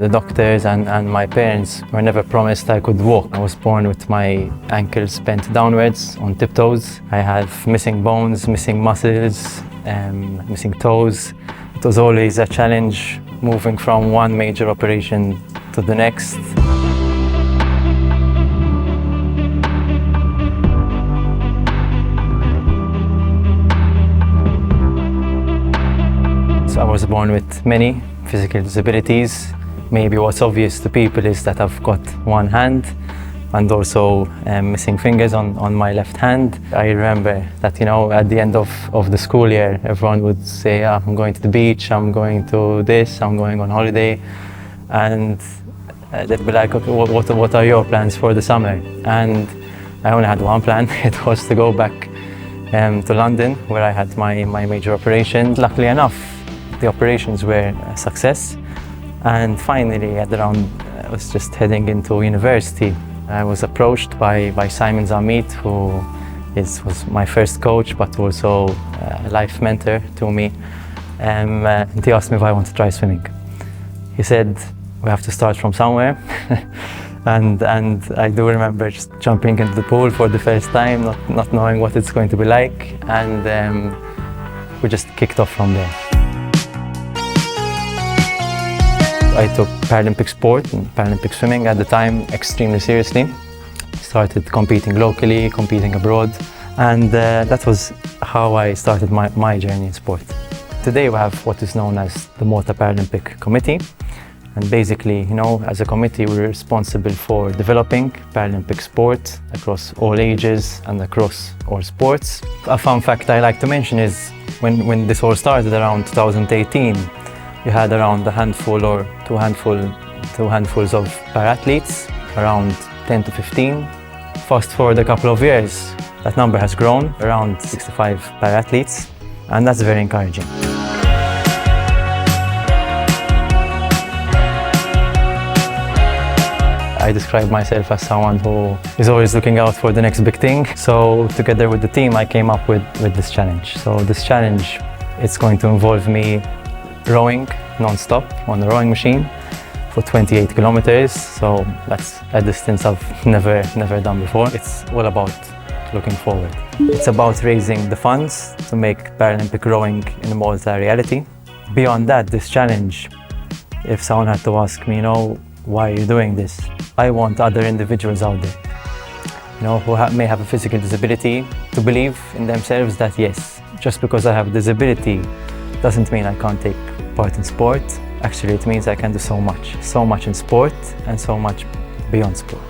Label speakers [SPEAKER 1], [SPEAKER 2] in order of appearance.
[SPEAKER 1] The doctors and my parents were never promised I could walk. I was born with my ankles bent downwards on tiptoes. I have missing bones, missing muscles, missing toes. It was always a challenge moving from one major operation to the next. So I was born with many physical disabilities. Maybe what's obvious to people is that I've got one hand and also missing fingers on my left hand. I remember that, at the end of the school year, everyone would say, I'm going to the beach, I'm going to this, I'm going on holiday. And they'd be like, okay, what are your plans for the summer? And I only had one plan. It was to go back to London, where I had my major operation. Luckily enough, the operations were a success. And finally, I was just heading into university. I was approached by Simon Zamit, who was my first coach, but also a life mentor to me. And he asked me if I want to try swimming. He said, we have to start from somewhere. and I do remember just jumping into the pool for the first time, not knowing what it's going to be like. And we just kicked off from there. I took Paralympic sport and Paralympic swimming at the time extremely seriously. Started competing locally, competing abroad, and that was how I started my journey in sport. Today we have what is known as the Malta Paralympic Committee, and basically, as a committee, we're responsible for developing Paralympic sport across all ages and across all sports. A fun fact I like to mention is when this all started around 2018, we had around a handful or two handfuls of para-athletes, around 10 to 15. Fast forward a couple of years, that number has grown, around 65 para-athletes, and that's very encouraging. I describe myself as someone who is always looking out for the next big thing. So together with the team, I came up with this challenge. So this challenge, it's going to involve me rowing non-stop on the rowing machine for 28 kilometers. So that's a distance I've never done before. It's all about looking forward. It's about raising the funds to make Paralympic rowing in Malta a reality. Beyond that, this challenge, if someone had to ask me, why are you doing this? I want other individuals out there, who may have a physical disability, to believe in themselves that yes, just because I have a disability doesn't mean I can't take part in sport. Actually, it means I can do so much in sport and so much beyond sport.